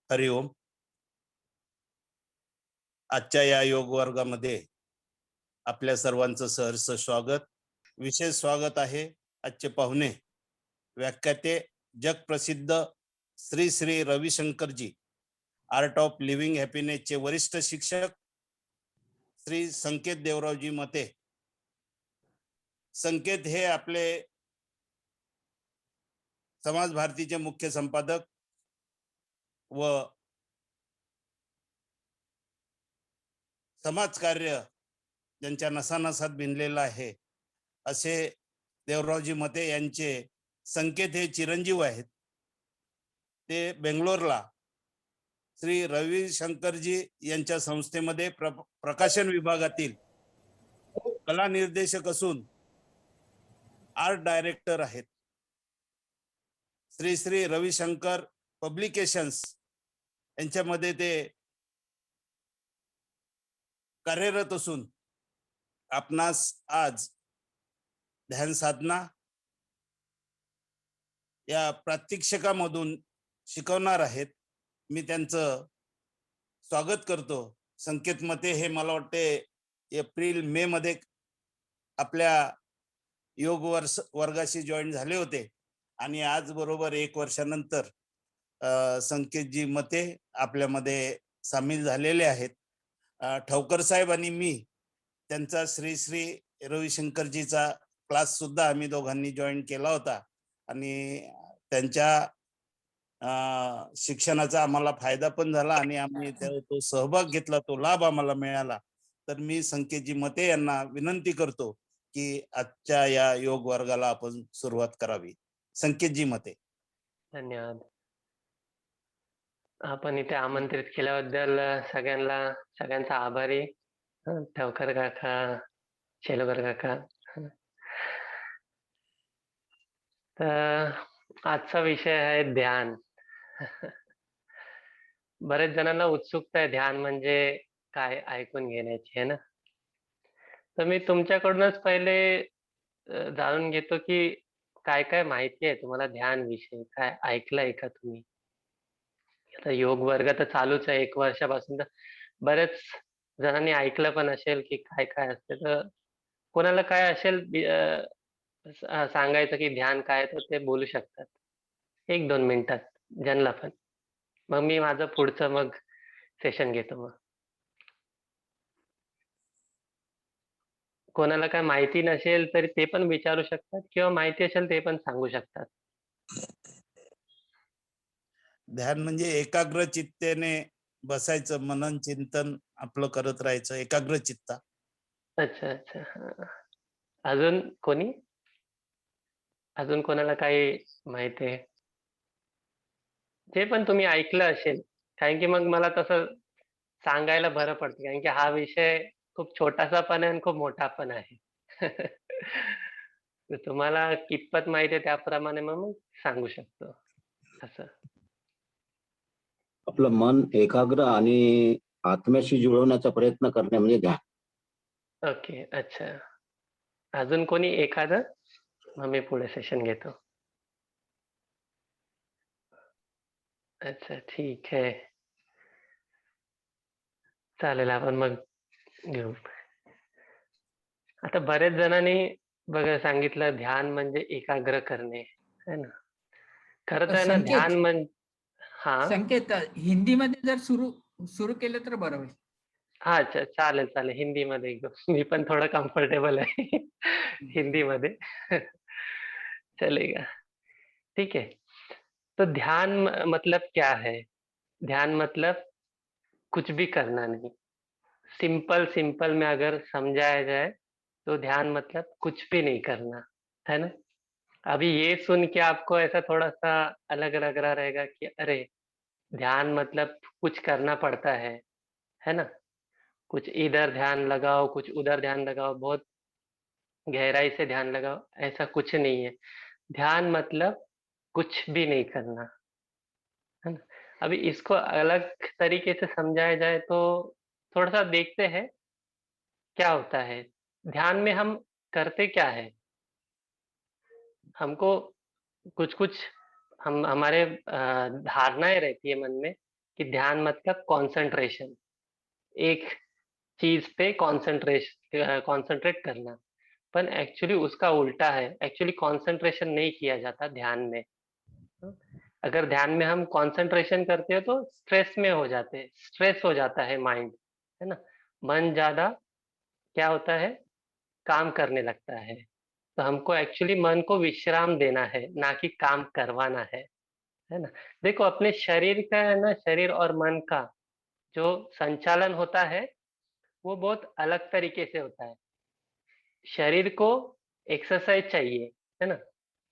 हरिओम. आजच्या या योग वर्गामध्ये आपल्या सर्वांचं सहर्ष स्वागत. विशेष स्वागत आहे आजचे पाहुणे व्याख्याते जगप्रसिद्ध Shri Shri Ravishankarji, art of living हॅपीनेसचे वरिष्ठ शिक्षक श्री संकेत देवरावजी मते. संकेत हे आपले समाज भारतीचे मुख्य संपादक व समाजकार्य ज्यांच्या नसानसात भिनलेलं आहे असे देवरावजी मते यांचे संकेत हे चिरंजीव आहेत. ते बेंगलोरला श्री रविशंकरजी यांच्या संस्थेमध्ये प्रकाशन विभागातील कला निर्देशक असून आर्ट डायरेक्टर आहेत. श्री श्री रविशंकर पब्लिकेशन्स यांच्यामध्ये ते कार्यरत असून आपणास आज ध्यान साधना या प्रात्यक्षिकामधून शिकवणार आहेत. मी त्यांचं स्वागत करतो. संकेत मते हे मला वाटते एप्रिल मे मध्ये आपल्या योग वर्गाशी जॉईन झाले होते आणि आज बरोबर 1 वर्षानंतर संकेतजी मते आपल्यामध्ये सामील झालेले आहेत. ठवकर साहेब आणि मी त्यांचा श्री श्री रविशंकरजीचा क्लास सुद्धा आम्ही दोघांनी जॉईन केला होता आणि त्यांच्या शिक्षणाचा आम्हाला फायदा पण झाला आणि आम्ही तो सहभाग घेतला, तो लाभ आम्हाला मिळाला. तर मी संकेतजी मते यांना विनंती करतो की आजच्या या योग वर्गाला आपण सुरुवात करावी. संकेतजी मते. धन्यवाद. आपण इथे आमंत्रित केल्याबद्दल सगळ्यांचा आभारी. ठवकर काका, शेलोकर काका. तर आजचा विषय आहे ध्यान. बरेच जणांना उत्सुकता आहे ध्यान म्हणजे काय ऐकून घेण्याची, है ना. तर मी तुमच्याकडूनच पहिले जाणून घेतो की काय काय माहिती आहे तुम्हाला ध्यान विषयी, काय ऐकलंय का तुम्ही? आता योग वर्ग तर चालूच आहे 1 वर्षापासून. तर बरेच जणांनी ऐकलं पण असेल की काय काय असते. तर कोणाला काय असेल सांगायचं की ध्यान काय, तर ते बोलू शकतात 1-2 मिनिटात, ज्यांना पण. मग मी माझं पुढचं मग सेशन घेतो. मग कोणाला काय माहिती नसेल तरी ते पण विचारू शकतात किंवा माहिती असेल ते पण सांगू शकतात. ध्यान म्हणजे एकाग्र चित्तेने बसायचं, मनन चिंतन आपलं करत राहायचं, एकाग्र चित्ता. अच्छा अच्छा. अजून कोणी, अजून कोणाला काही माहिती आहे ते पण तुम्ही ऐकलं असेल, कारण की मग मला तसं सांगायला बरं पडतं, कारण की हा विषय खूप छोटासा पण आहे आणि खूप मोठा पण आहे. तर तुम्हाला कितपत माहिती आहे त्याप्रमाणे मग मी सांगू शकतो असं. आपलं मन एकाग्र आणि आत्म्याशी जुळवण्याचा प्रयत्न करणे म्हणजे ध्यान. ओके, अच्छा. अजून कोणी एखादं? मग मी पुढे सेशन घेतो. अच्छा, ठीक आहे. चालेल, आपण मग घेऊ. आता बरेच जणांनी बघा सांगितलं ध्यान म्हणजे एकाग्र करणे, है ना. खरं तर आहे ना ध्यान म्हणजे संकेत हिंदीमध्ये जर सुरू केलं तर बरं होईल. हा, अच्छा, चालेल चालेल. हिंदीमध्ये घेऊ. मी पण थोडं कम्फर्टेबल आहे हिंदीमध्ये. चलेगा, ठीक है. तो ध्यान मतलब क्या है? ध्यान मतलब कुछ भी करना नहीं. सिंपल सिंपल में अगर समझाया जाए तो ध्यान मतलब कुछ भी नहीं करना, है ना. अभी ये सुन के आपको ऐसा थोड़ा-सा अलग लग रहा रहेगा कि अरे! ध्यान मतलब कुछ करना पड़ता है ना? कुछ इधर ध्यान लगाओ, कुछ उधर ध्यान लगाओ, बहुत गहराई से ध्यान लगाओ, ऐसा कुछ नहीं है। ध्यान मतलब कुछ भी नहीं करना, है ना? अभी इसको अलग तरीके से समझाया जाए तो थोड़ा-सा देखते हैं, क्या होता है? ध्यान में हम करते क्या है? हमको कुछ-कुछ हमारे धारणाएँ रहती है मन में कि ध्यान मतलब कंसंट्रेशन, एक चीज पे कंसंट्रेट करना, पर एक्चुअली उसका उल्टा है। एक्चुअली कंसंट्रेशन नहीं किया जाता ध्यान में। अगर ध्यान में हम कंसंट्रेशन करते हो तो स्ट्रेस में हो जाते हैं, स्ट्रेस हो जाता है माइंड, है ना। मन ज्यादा क्या होता है, काम करने लगता है। तो हमको एक्चुअली मन को विश्राम देना है, ना कि काम करवाना है ना। देखो अपने शरीर का है ना, शरीर और मन का जो संचालन होता है वो बहुत अलग तरीके से होता है। शरीर को एक्सरसाइज चाहिए, है ना,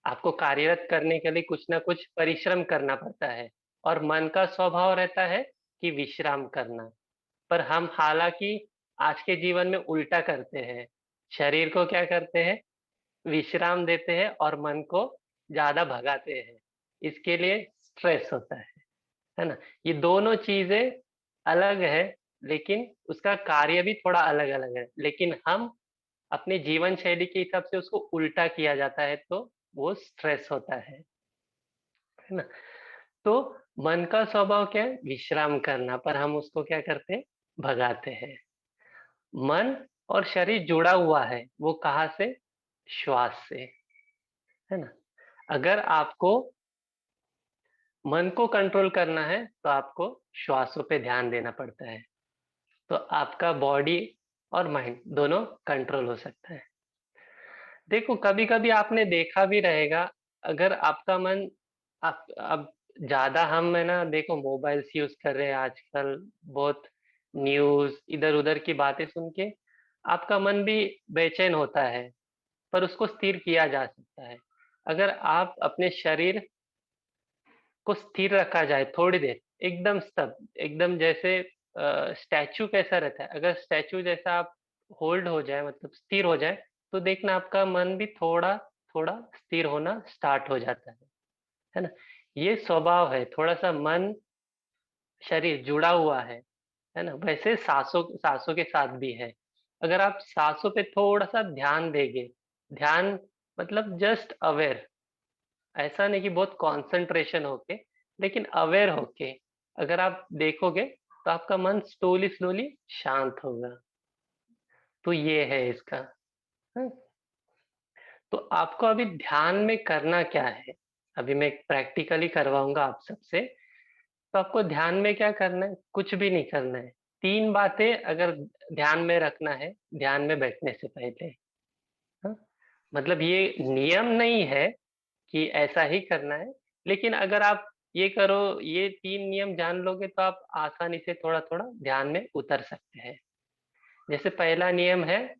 आपको कार्यरत करने के लिए कुछ ना कुछ परिश्रम करना पड़ता है, और मन का स्वभाव रहता है कि विश्राम करना। पर हम हालांकि आज के जीवन में उल्टा करते हैं, शरीर को क्या करते हैं, विश्राम देते हैं और मन को ज्यादा भगाते हैं। इसके लिए स्ट्रेस होता है ना। ये दोनों चीजें अलग है, लेकिन उसका कार्य भी थोड़ा अलग अलग है, लेकिन हम अपने जीवन शैली के हिसाब से उसको उल्टा किया जाता है, तो वो स्ट्रेस होता है ना। तो मन का स्वभाव क्या है, विश्राम करना, पर हम उसको क्या करते हैं, भगाते हैं। मन और शरीर जुड़ा हुआ है, वो कहाँ से, श्वास से, है ना। अगर आपको मन को कंट्रोल करना है तो आपको श्वासों पे ध्यान देना पड़ता है, तो आपका बॉडी और माइंड दोनों कंट्रोल हो सकता है। देखो कभी कभी आपने देखा भी रहेगा, अगर आपका मन, आप अब ज्यादा हम है ना, देखो मोबाइल्स यूज कर रहे हैं आजकल, बहुत न्यूज इधर उधर की बातें सुन के आपका मन भी बेचैन होता है, पर उसको स्थिर किया जा सकता है। अगर आप अपने शरीर को स्थिर रखा जाए थोड़ी देर, एकदम स्तब्ध, एकदम जैसे स्टैचू कैसा रहता है, अगर स्टैचू जैसा आप होल्ड हो जाए, मतलब स्थिर हो जाए, तो देखना आपका मन भी थोड़ा थोड़ा स्थिर होना स्टार्ट हो जाता है ना। ये स्वभाव है, थोड़ा सा मन शरीर जुड़ा हुआ है ना। वैसे सांसों सांसों के साथ भी है। अगर आप सांसों पे थोड़ा सा ध्यान देंगे, ध्यान मतलब जस्ट अवेयर, ऐसा नहीं कि बहुत कंसंट्रेशन होके, लेकिन अवेयर होके अगर आप देखोगे तो आपका मन स्लोली स्लोली शांत होगा। तो ये है इसका। हाँ? तो आपको अभी ध्यान में करना क्या है, अभी मैं प्रैक्टिकली करवाऊंगा आप सबसे। तो आपको ध्यान में क्या करना है, कुछ भी नहीं करना है। तीन बातें अगर ध्यान में रखना है ध्यान में बैठने से पहले। हाँ? मतलब ये नियम नहीं है कि ऐसा ही करना है, लेकिन अगर आप ये करो, ये तीन नियम जान लोगे तो आप आसानी से थोड़ा थोड़ा ध्यान में उतर सकते हैं। जैसे पहला नियम है,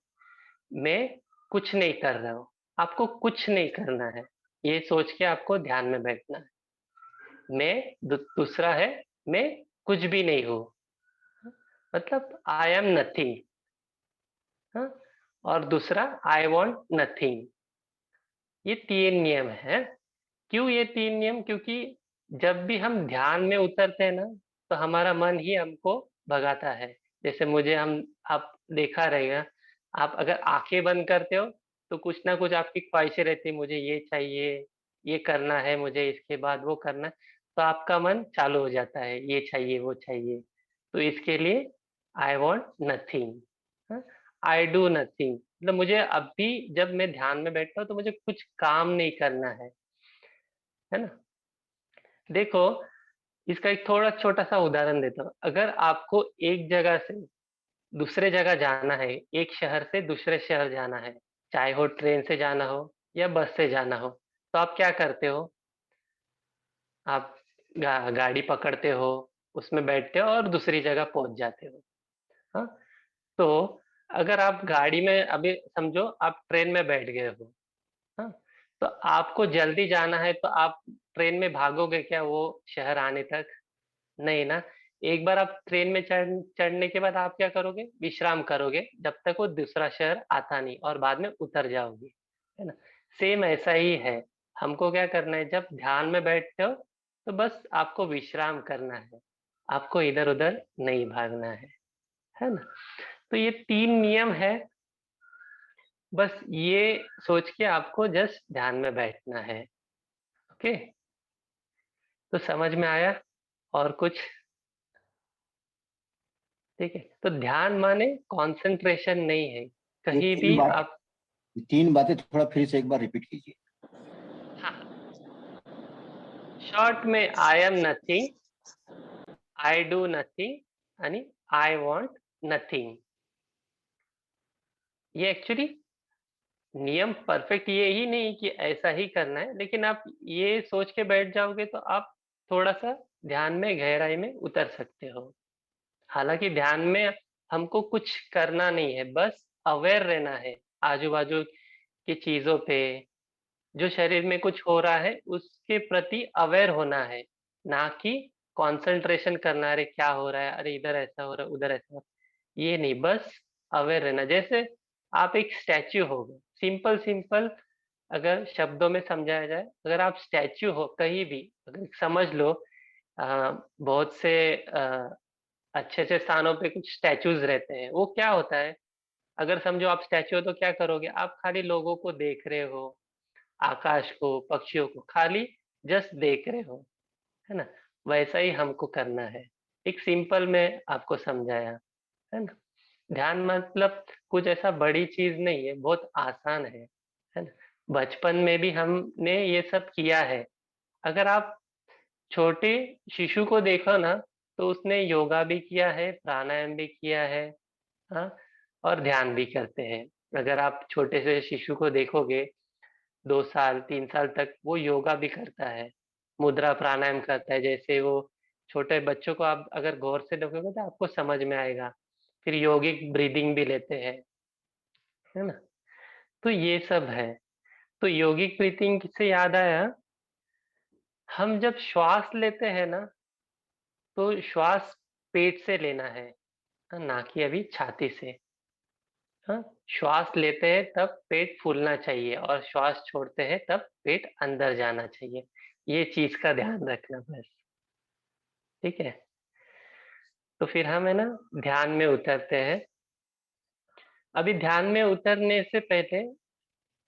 मैं कुछ नहीं कर रहा हूँ। आपको कुछ नहीं करना है, ये सोच के आपको ध्यान में बैठना है। दूसरा है, मैं कुछ भी नहीं हूँ, मतलब आई एम नथिंग। और दूसरा, आई वॉन्ट नथिंग। ये तीन नियम है। क्यों ये तीन नियम, क्योंकि जब भी हम ध्यान में उतरते हैं ना, तो हमारा मन ही हमको भगाता है। जैसे मुझे हम आप देखा रहेगा, आप अगर आंखें बंद करते हो तो कुछ ना कुछ आपकी ख्वाहिशें रहती है, मुझे ये चाहिए, ये करना है, मुझे इसके बाद वो करना है, तो आपका मन चालू हो जाता है, ये चाहिए वो चाहिए। तो इसके लिए I want nothing, I do nothing, मतलब मुझे अभी जब मैं ध्यान में बैठता हूँ तो मुझे कुछ काम नहीं करना है ना। देखो इसका एक थोड़ा छोटा सा उदाहरण देता हूँ। अगर आपको एक जगह से दूसरे जगह जाना है, एक शहर से दूसरे शहर जाना है, चाहे वो ट्रेन से जाना हो या बस से जाना हो, तो आप क्या करते हो, आप गाड़ी पकड़ते हो, उसमें बैठते हो और दूसरी जगह पहुंच जाते हो। हाँ, तो अगर आप गाड़ी में, अभी समझो आप ट्रेन में बैठ गए हो, हाँ, तो आपको जल्दी जाना है तो आप ट्रेन में भागोगे क्या वो शहर आने तक, नहीं ना। एक बार आप ट्रेन में चढ़ने के बाद आप क्या करोगे, विश्राम करोगे जब तक वो दूसरा शहर आता नहीं, और बाद में उतर जाओगे, है ना। सेम ऐसा ही है, हमको क्या करना है, जब ध्यान में बैठते हो तो बस आपको विश्राम करना है, आपको इधर उधर नहीं भागना है ना। तो ये तीन नियम है, बस ये सोच के आपको जस्ट ध्यान में बैठना है। ओके, तो समझ में आया और कुछ? ठीक है। तो ध्यान माने कंसंट्रेशन नहीं है, ये कहीं भी आप। तीन बातें थोड़ा फिर से एक बार रिपीट कीजिए। हाँ, शॉर्ट में I am nothing, I do nothing आणि आई वांट नथिंग। ये एक्चुअली नियम परफेक्ट ये ही नहीं कि ऐसा ही करना है, लेकिन आप ये सोच के बैठ जाओगे तो आप थोड़ा सा ध्यान में गहराई में उतर सकते हो। हालांकि ध्यान में हमको कुछ करना नहीं है, बस अवेयर रहना है आजू बाजू की चीजों पे। जो शरीर में कुछ हो रहा है उसके प्रति अवेयर होना है, ना कि कंसंट्रेशन करना, अरे क्या हो रहा है, अरे इधर ऐसा हो रहा है उधर ऐसा हो रहा है। ये नहीं, बस अवेयर रहना। जैसे आप एक स्टैच्यू हो गए, सिंपल सिंपल अगर शब्दों में समझाया जाए, अगर आप स्टैच्यू हो कहीं भी, अगर समझ लो बहुत से अच्छे अच्छे स्थानों पे कुछ स्टैचूज रहते हैं, वो क्या होता है, अगर समझो आप स्टैच्यू हो तो क्या करोगे, आप खाली लोगों को देख रहे हो, आकाश को, पक्षियों को, खाली जस्ट देख रहे हो, है ना। वैसा ही हमको करना है, एक सिंपल में आपको समझाया, है ना। ध्यान मतलब कुछ ऐसा बड़ी चीज नहीं है, बहुत आसान है ना। बचपन में भी हमने ये सब किया है। अगर आप छोटे शिशु को देखो ना, तो उसने योगा भी किया है, प्राणायाम भी किया है, हाँ, और ध्यान भी करते हैं। अगर आप छोटे से शिशु को देखोगे 2 साल 3 साल तक, वो योगा भी करता है, मुद्रा प्राणायाम करता है। जैसे वो छोटे बच्चों को आप अगर गौर से देखोगे तो आपको समझ में आएगा। फिर यौगिक ब्रीदिंग भी लेते हैं, है ना। तो ये सब है। तो यौगिक ब्रीदिंग से याद आया, हम जब श्वास लेते हैं ना, तो श्वास पेट से लेना है, ना कि अभी छाती से। हाँ, श्वास लेते हैं तब पेट फूलना चाहिए, और श्वास छोड़ते हैं तब पेट अंदर जाना चाहिए। ये चीज का ध्यान रखना बस, ठीक है। तो फिर हम है ना ध्यान में उतरते हैं। अभी ध्यान में उतरने से पहले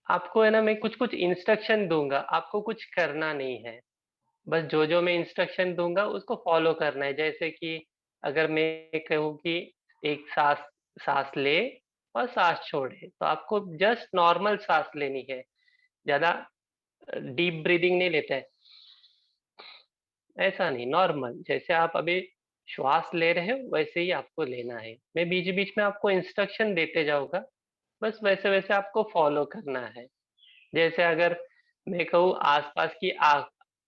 आपको है ना, मैं कुछ कुछ इंस्ट्रक्शन दूंगा, आपको कुछ करना नहीं है, बस जो जो मैं इंस्ट्रक्शन दूंगा उसको फॉलो करना है। जैसे कि अगर मैं कहूँ कि एक सांस सांस ले और सांस छोड़े, तो आपको जस्ट नॉर्मल सांस लेनी है, ज्यादा डीप ब्रीदिंग नहीं लेते हैं, ऐसा नहीं, नॉर्मल जैसे आप अभी श्वास ले रहे हो वैसे ही आपको लेना है। मैं बीच बीच में आपको इंस्ट्रक्शन देते जाऊंगा, बस वैसे वैसे आपको फॉलो करना है। जैसे अगर मैं कहूँ आसपास की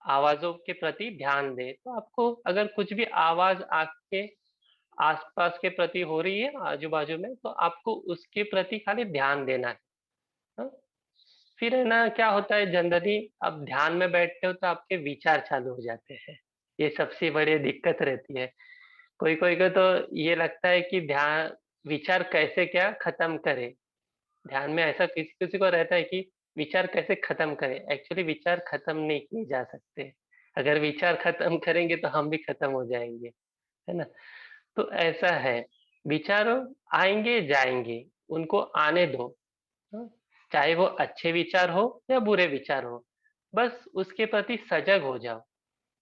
आवाजों के प्रति ध्यान दे, तो आपको अगर कुछ भी आवाज आपके आसपास के प्रति हो रही है आजू बाजू में, तो आपको उसके प्रति खाली ध्यान देना है, हाँ? फिर है ना क्या होता है, जनरली आप ध्यान में बैठते हो तो आपके विचार चालू हो जाते हैं। ये सबसे बड़ी दिक्कत रहती है। कोई कोई को तो ये लगता है कि ध्यान विचार कैसे क्या खत्म करे। ध्यान में ऐसा किसी किसी को रहता है कि विचार कैसे खत्म करें। एक्चुअली विचार खत्म नहीं किए जा सकते। अगर विचार खत्म करेंगे तो हम भी खत्म हो जाएंगे, है ना। तो ऐसा है, विचारों आएंगे जाएंगे, उनको आने दो, हाँ? चाहे वो अच्छे विचार हो या बुरे विचार हो, बस उसके प्रति सजग हो जाओ।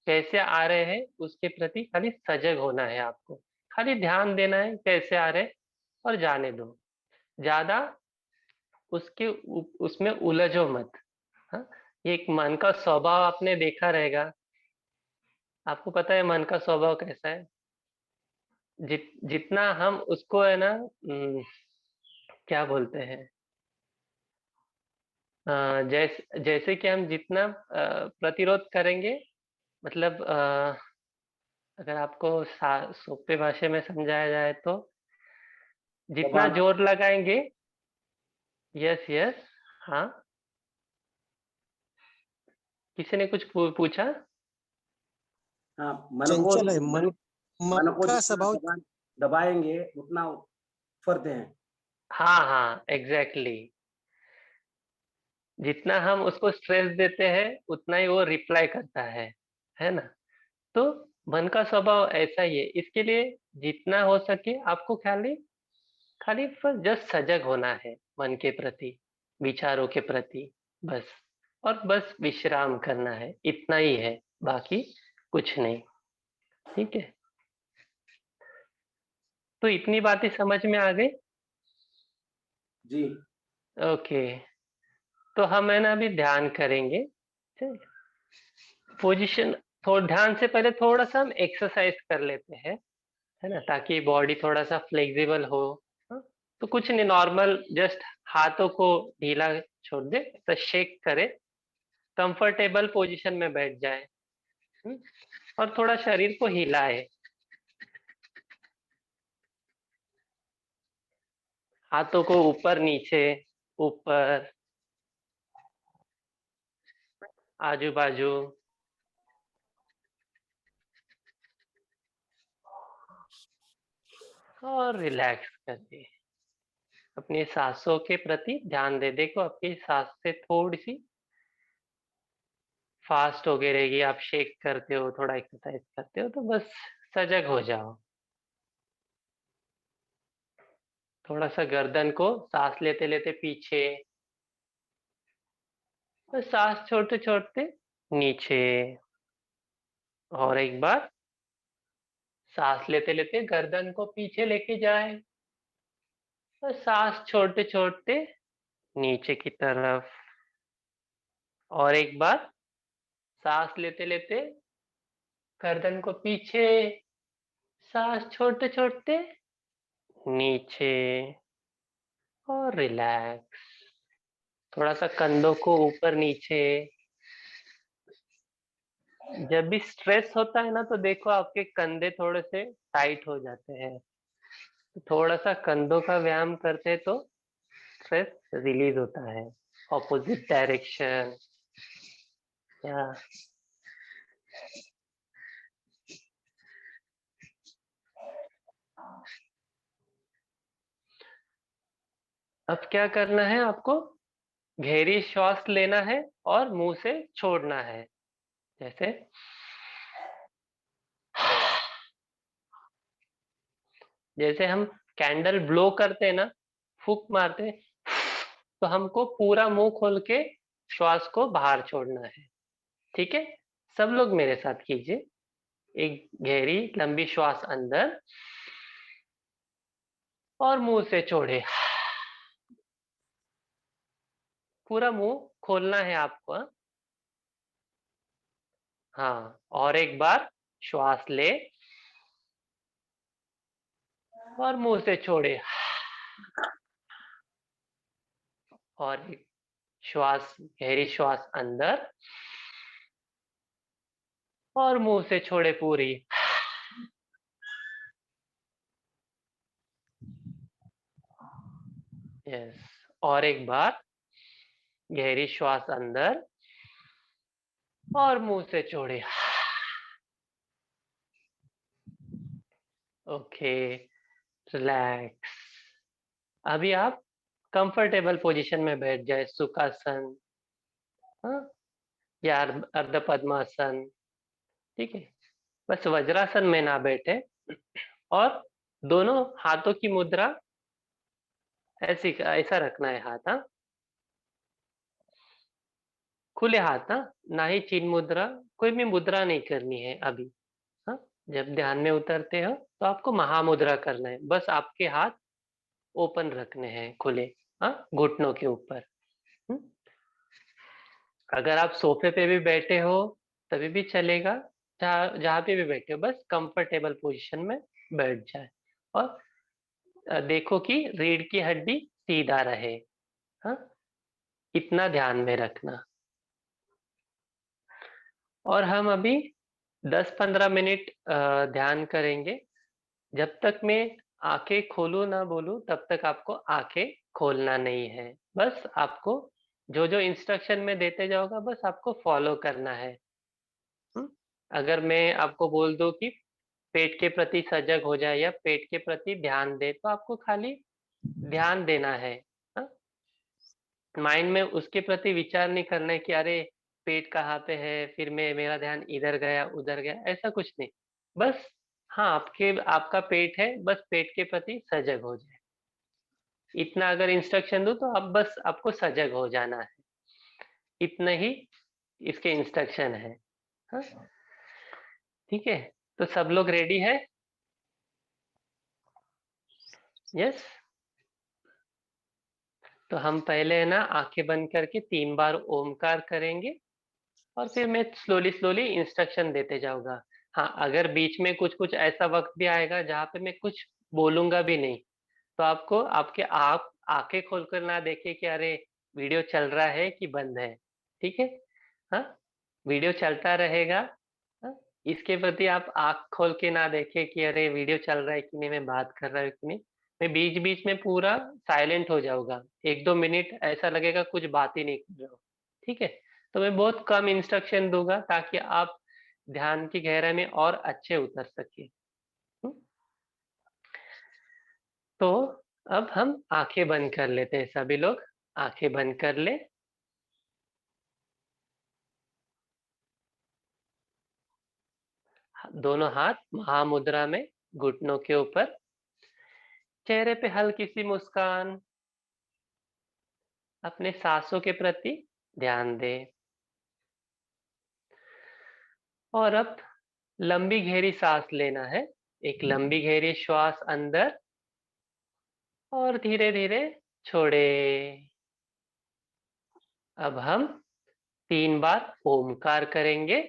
कैसे आ रहे हैं उसके प्रति खाली सजग होना है आपको, खाली ध्यान देना है कैसे आ रहे हैं, और जाने दो। ज्यादा उसमें उलझो मत, हाँ। ये एक मन का स्वभाव आपने देखा रहेगा, आपको पता है मन का स्वभाव कैसा है। जितना हम उसको है ना क्या बोलते हैं, जैसे कि हम जितना प्रतिरोध करेंगे, मतलब अगर आपको सोपे भाषा में समझाया जाए तो जितना दबाना। जोर लगाएंगे, यस यस, हाँ। किसी ने कुछ पूछा। हाँ, मन को चंचल है मन, मन मन को का जितना स्वभाव। दबाएंगे उतना फरते हैं। हाँ हाँ, एग्जैक्टली। जितना हम उसको स्ट्रेस देते हैं उतना ही वो रिप्लाई करता है ना। तो मन का स्वभाव ऐसा ही है। इसके लिए जितना हो सके आपको खाली खाली जस्ट सजग होना है मन के प्रति, विचारों के प्रति, बस। और बस विश्राम करना है, इतना ही है, बाकी कुछ नहीं, ठीक है। तो इतनी बातें समझ में आ गई? जी। ओके, तो हम है ना अभी ध्यान करेंगे। पोजीशन थोड़ा ध्यान से पहले थोड़ा सा हम एक्सरसाइज कर लेते हैं, है ना, ताकि बॉडी थोड़ा सा फ्लेक्सिबल हो। हाँ? तो कुछ नहीं, नॉर्मल जस्ट हाथों को ढीला छोड़ दे, तो शेक करे, कंफर्टेबल पोजीशन में बैठ जाए। और थोड़ा शरीर को हिलाए, हाथों को ऊपर नीचे, ऊपर, आजू बाजू। और रिलैक्स करिए, अपनी सांसों के प्रति ध्यान दे। देखो आपकी सांस से थोड़ी सी फास्ट हो गई रहेगी, आप शेक करते हो, थोड़ा एक्सरसाइज करते हो, तो बस सजग हो जाओ। थोड़ा सा गर्दन को सांस लेते लेते पीछे, बस सांस छोड़ते छोड़ते नीचे। और एक बार सांस लेते लेते गर्दन को पीछे लेके जाए, बस सांस छोड़ते छोड़ते नीचे की तरफ। और एक बार सांस लेते लेते गर्दन को पीछे, सांस छोड़ते छोड़ते नीचे। और रिलैक्स, थोड़ा सा कंधों को ऊपर नीचे। जब भी स्ट्रेस होता है ना, तो देखो आपके कंधे थोड़े से टाइट हो जाते हैं, तो थोड़ा सा कंधों का व्यायाम करते हैं तो स्ट्रेस रिलीज होता है, ऑपोजिट डायरेक्शन। या अब क्या करना है आपको, गहरी श्वास लेना है और मुंह से छोड़ना है। जैसे जैसे हम कैंडल ब्लो करते हैं ना, फूंक मारते हैं, तो हमको पूरा मुंह खोल के श्वास को बाहर छोड़ना है। ठीक है, सब लोग मेरे साथ कीजिए। एक गहरी लंबी श्वास अंदर और मुंह से छोड़े। पूरा मुंह खोलना है आपको। हाँ? हाँ, और एक बार श्वास ले और मुंह से छोड़े। और एक श्वास, गहरी श्वास अंदर और मुंह से छोड़े पूरी। यस, और एक बार गहरी श्वास अंदर और मुंह से छोड़े। Okay, relax. अभी आप कंफर्टेबल पोजीशन में बैठ जाए, सुखासन, हाँ, या अर्ध पद्मासन। ठीक है, बस वज्रासन में ना बैठे। और दोनों हाथों की मुद्रा ऐसी, ऐसा रखना है हाथ। हाँ, खुले हाथ। हाँ, ना ही चिन्ह मुद्रा, कोई भी मुद्रा नहीं करनी है अभी। हाँ, जब ध्यान में उतरते हो तो आपको महामुद्रा करना है, बस आपके हाथ ओपन रखने हैं, खुले। हाँ, घुटनों के ऊपर। हम्म? अगर आप सोफे पे भी बैठे हो तभी भी चलेगा, जहाँ जहाँ पे भी बैठे हो, बस कंफर्टेबल पोजीशन में बैठ जाए। और देखो कि रीढ़ की हड्डी सीधा रहे। हाँ, इतना ध्यान में रखना। और हम अभी 10-15 मिनट ध्यान करेंगे। जब तक मैं आंखें खोलूं ना बोलूं, तब तक आपको आंखें खोलना नहीं है। बस आपको जो जो इंस्ट्रक्शन में देते जाऊंगा, बस आपको फॉलो करना है। हम्म? अगर मैं आपको बोल दूं कि पेट के प्रति सजग हो जाए या पेट के प्रति ध्यान दे, तो आपको खाली ध्यान देना है। हाँ? माइंड में उसके प्रति विचार नहीं करना है कि अरे पेट कहाँ पे है, फिर मैं मेरा ध्यान इधर गया उधर गया, ऐसा कुछ नहीं। बस हाँ, आपके आपका पेट है, बस पेट के प्रति सजग हो जाए। इतना अगर इंस्ट्रक्शन दूं तो आप बस आपको सजग हो जाना है, इतना ही इसके इंस्ट्रक्शन है। हाँ? ठीक है, तो सब लोग रेडी है? यस। तो हम पहले है ना आंखें बंद करके 3 बार ओमकार करेंगे और फिर मैं स्लोली स्लोली इंस्ट्रक्शन देते जाऊंगा। हाँ, अगर बीच में कुछ कुछ ऐसा वक्त भी आएगा जहाँ पे मैं कुछ बोलूंगा भी नहीं, तो आपको आपके आप आंखें खोलकर ना देखे कि अरे वीडियो चल रहा है कि बंद है। ठीक है। हाँ, वीडियो चलता रहेगा। हाँ, इसके प्रति आप आंख खोल के ना देखे कि अरे वीडियो चल रहा है कि नहीं, मैं बात कर रहा हूँ कि नहीं। मैं बीच बीच में पूरा साइलेंट हो जाऊंगा, 1-2 मिनट ऐसा लगेगा कुछ बात ही नहीं कर रहा हूँ। ठीक है। तो मैं बहुत कम इंस्ट्रक्शन दूंगा ताकि आप ध्यान की गहराई में और अच्छे उतर सके। तो अब हम आंखें बंद कर लेते हैं, सभी लोग आंखें बंद कर ले। दोनों हाथ महामुद्रा में घुटनों के ऊपर, चेहरे पे हल्की सी मुस्कान, अपने सांसों के प्रति ध्यान दे। और अब लंबी गहरी सांस लेना है। एक लंबी गहरी श्वास अंदर और धीरे धीरे छोड़े। अब हम 3 बार ओमकार करेंगे।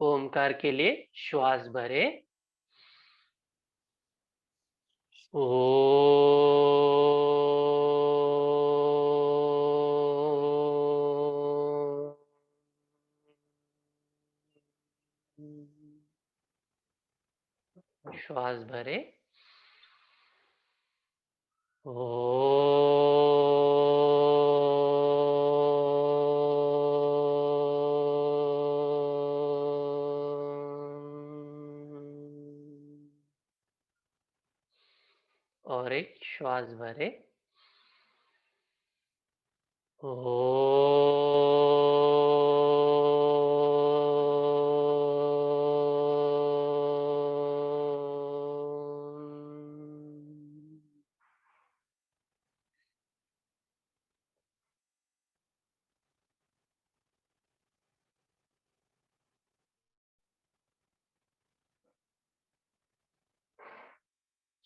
ओमकार के लिए श्वास भरे, ओ। श्वास भरे, ओ। और एक श्वास भरे, ओ।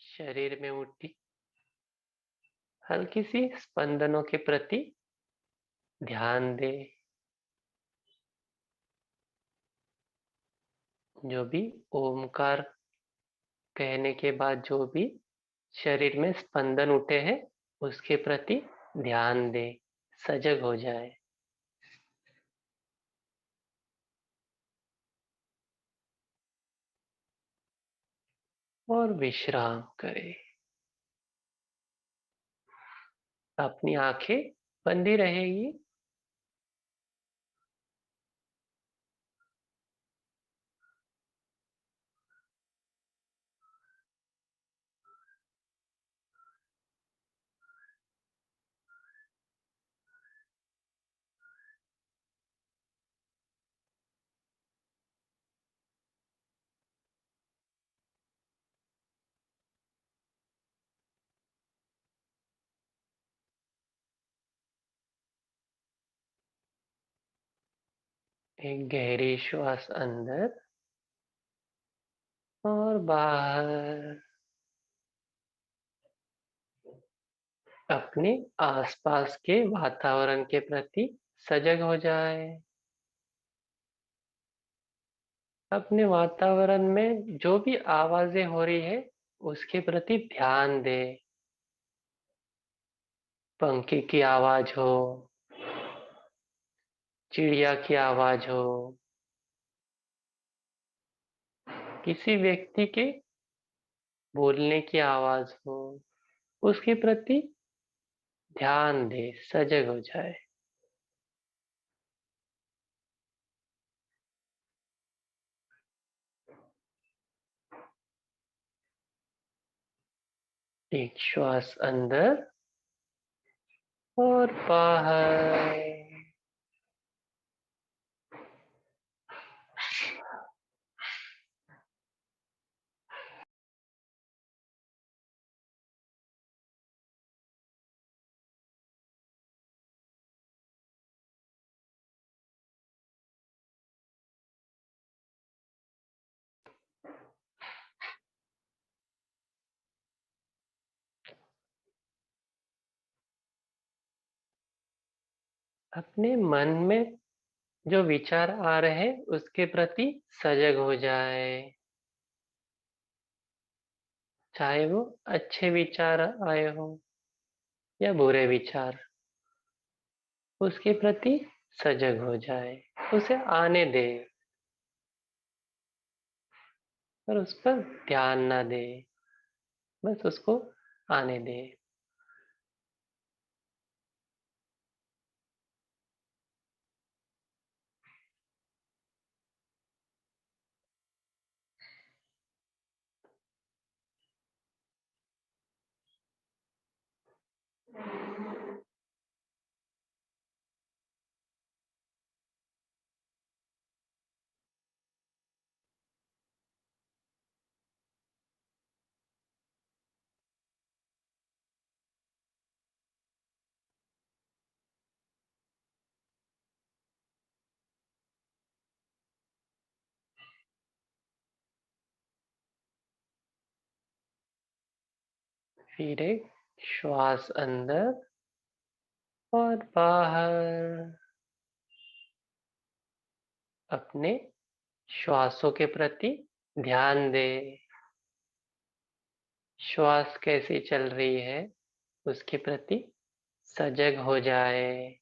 शरीर में उठी हल्की सी स्पंदनों के प्रति ध्यान दे। जो भी ओमकार कहने के बाद जो भी शरीर में स्पंदन उठे हैं, उसके प्रति ध्यान दे, सजग हो जाए। और विश्राम करे। अपनी आंखें बंदी रहेगी। एक गहरी श्वास अंदर और बाहर। अपने आसपास के वातावरण के प्रति सजग हो जाए। अपने वातावरण में जो भी आवाजें हो रही है, उसके प्रति ध्यान दे। पंखे की आवाज हो, चिड़िया की आवाज हो, किसी व्यक्ति के बोलने की आवाज हो, उसके प्रति ध्यान दे, सजग हो जाए। एक श्वास अंदर और बाहर। अपने मन में जो विचार आ रहे हैं उसके प्रति सजग हो जाए, चाहे वो अच्छे विचार आए हो या बुरे विचार, उसके प्रति सजग हो जाए, उसे आने दे पर उस पर ध्यान ना दे, बस उसको आने दे। फिर एक श्वास अंदर और बाहर। अपने श्वासों के प्रति ध्यान दे, श्वास कैसी चल रही है उसके प्रति सजग हो जाए।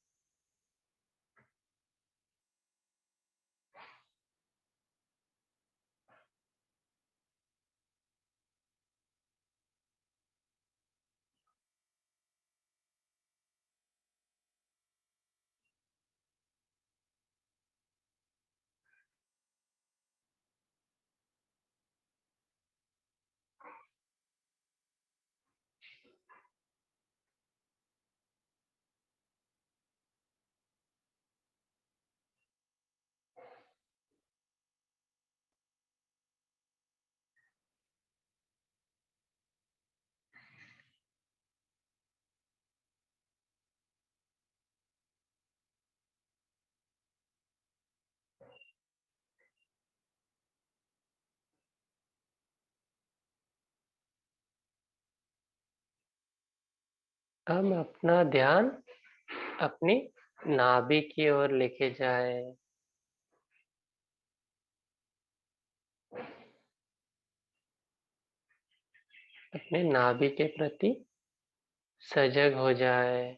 हम अपना ध्यान अपनी नाभि की ओर लेके जाए। अपने नाभि के प्रति सजग हो जाए।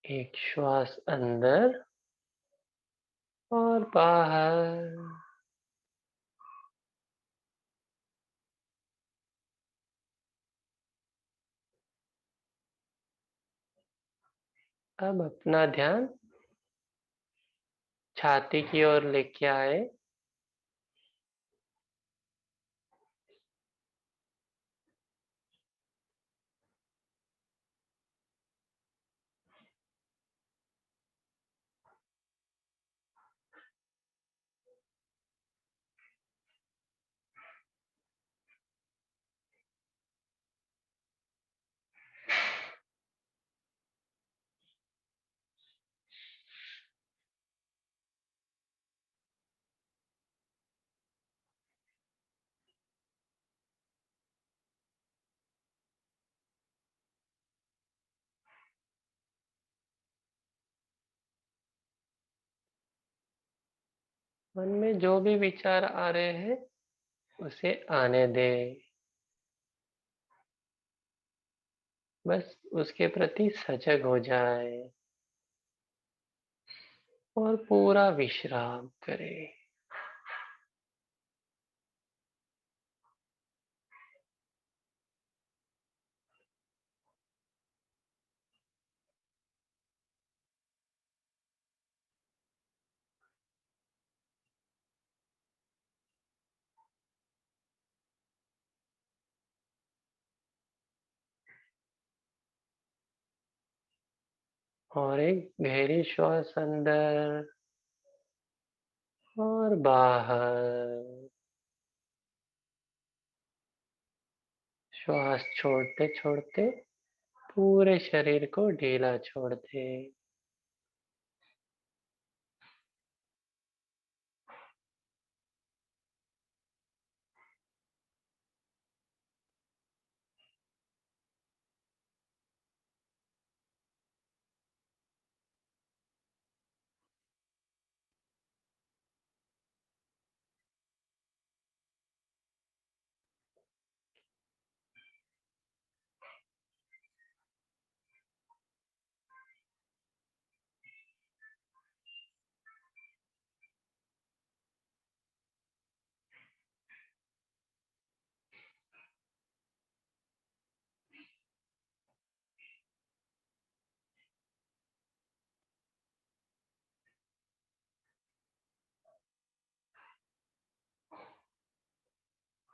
एक श्वास अंदर और बाहर। अब अपना ध्यान छाती की ओर लेके आए। मन में जो भी विचार आ रहे हैं उसे आने दे। बस उसके प्रति सजग हो जाए और पूरा विश्राम करें। और एक गहरी श्वास अंदर और बाहर। श्वास छोड़ते छोड़ते पूरे शरीर को ढीला छोड़ दे।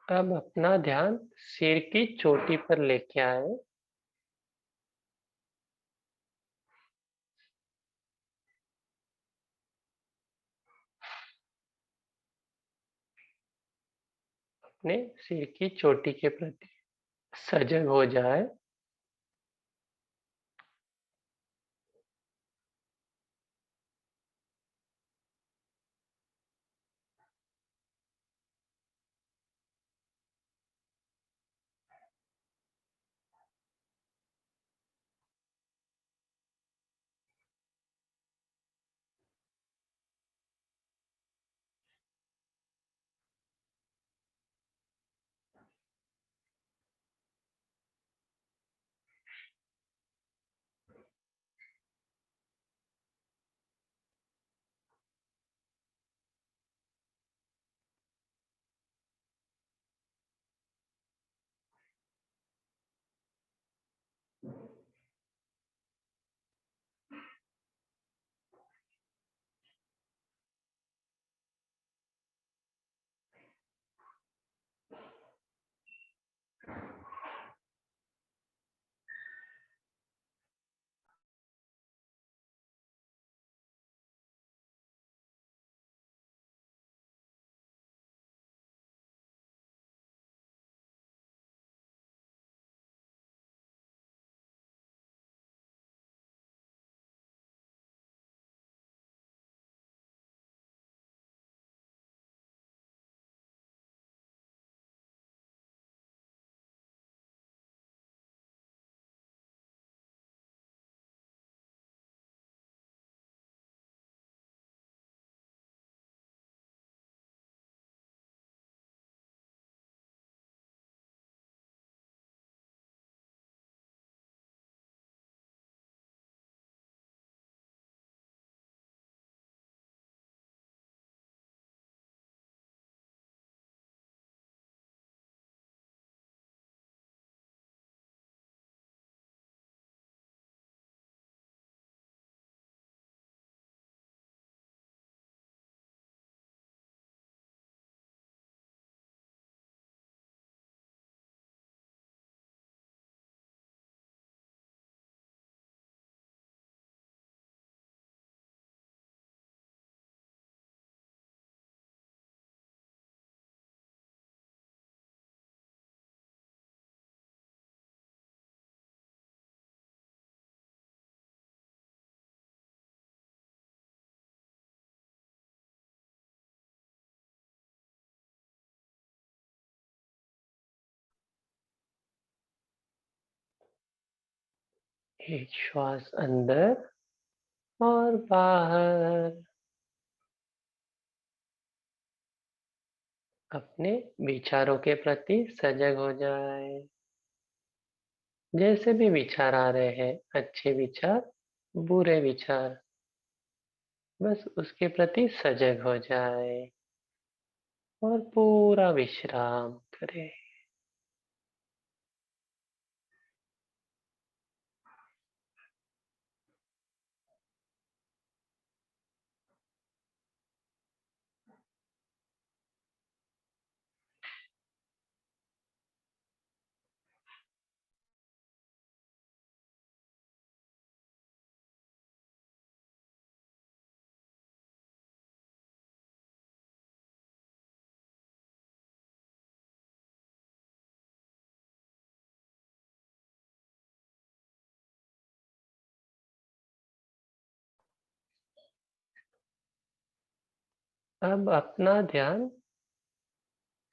अब अपना ध्यान सिर की चोटी पर लेके आए। अपने सिर की चोटी के प्रति सजग हो जाए। एक श्वास अंदर और बाहर। अपने विचारों के प्रति सजग हो जाए। जैसे भी विचार आ रहे हैं, अच्छे विचार, बुरे विचार, बस उसके प्रति सजग हो जाए और पूरा विश्राम करे। अब अपना ध्यान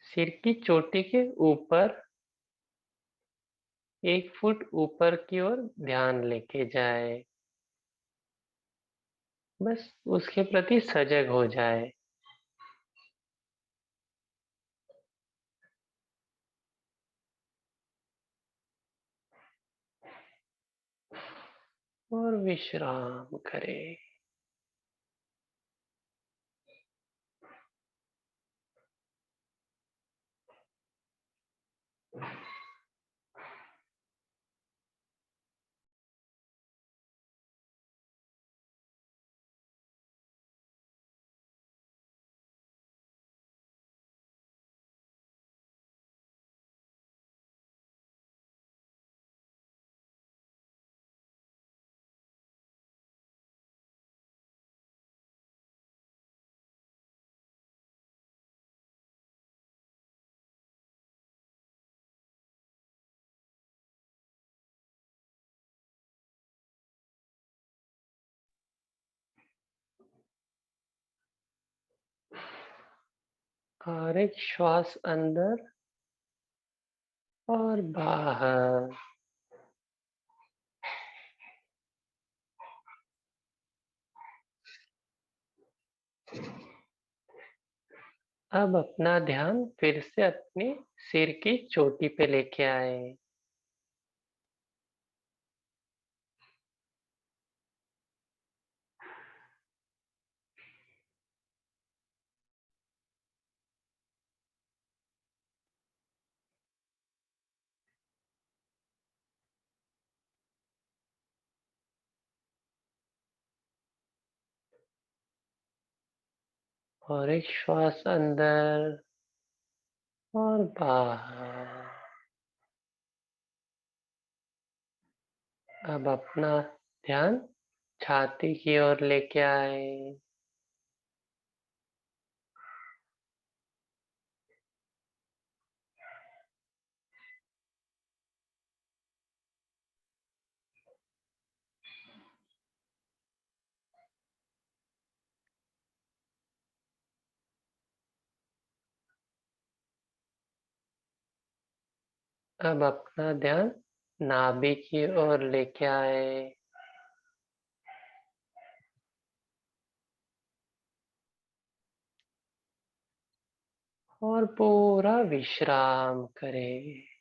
सिर की चोटी के ऊपर 1 फुट ऊपर की ओर ध्यान लेके जाए, बस उसके प्रति सजग हो जाए। और विश्राम करे। और एक श्वास अंदर और बाहर। अब अपना ध्यान फिर से अपने सिर की चोटी पे लेके आए। और एक श्वास अंदर और बाहर। अब अपना ध्यान छाती की ओर लेके आए। अब अपना ध्यान नाभि की ओर लेके आए। और पूरा विश्राम करें।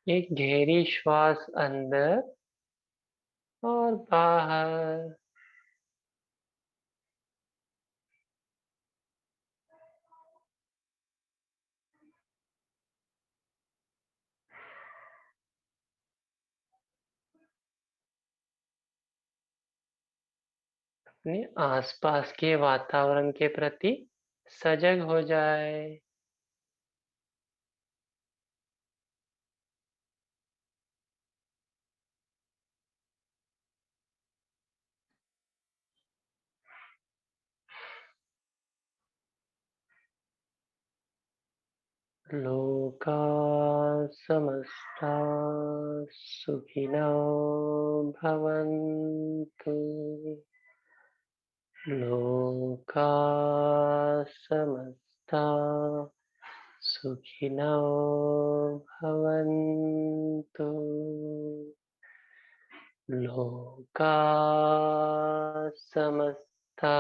एक गहरी श्वास अंदर और बाहर। अपने आसपास के वातावरण के प्रति सजग हो जाए। लोका समस्ता सुखिनो भवन्तु। लोका समस्ता सुखिनो भवन्तु। लोका समस्ता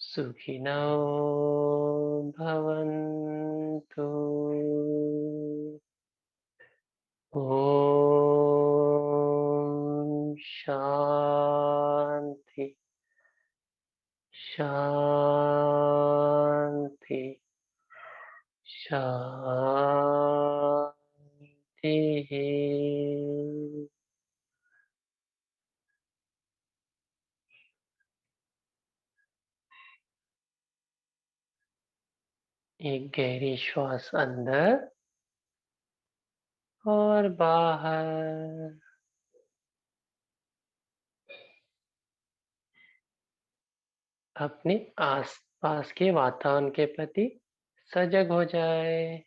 सुखिनो भवन्तु। ओम शांति शांति शांति। एक गहरी श्वास अंदर और बाहर। अपने आसपास के वातावरण के प्रति सजग हो जाए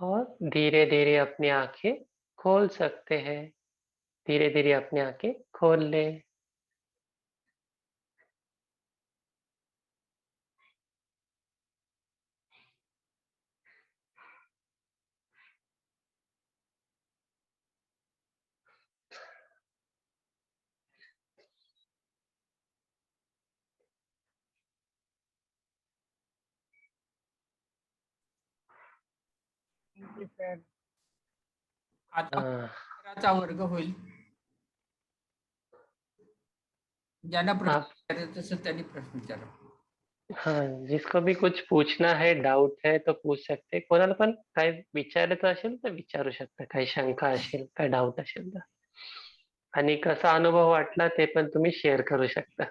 और धीरे धीरे अपनी आंखें खोल सकते हैं। धीरे धीरे अपनी आंखें खोल ले। आता हाँ, प्रश्नोत्तराचा वर्ग होईल. ज्यांना प्रश्न आप विचारायचे असेल त्यांनी प्रश्न विचारा. हाँ, जिसको भी कुछ पूछना है, डाऊट है तो पूछ सकते. कोणाला पण काय विचारायचं असेल तर विचारू शकता. काही शंका असेल, काय डाऊट असेल तर. आणि कसा अनुभव वाटला ते पण तुम्ही शेअर करू शकता.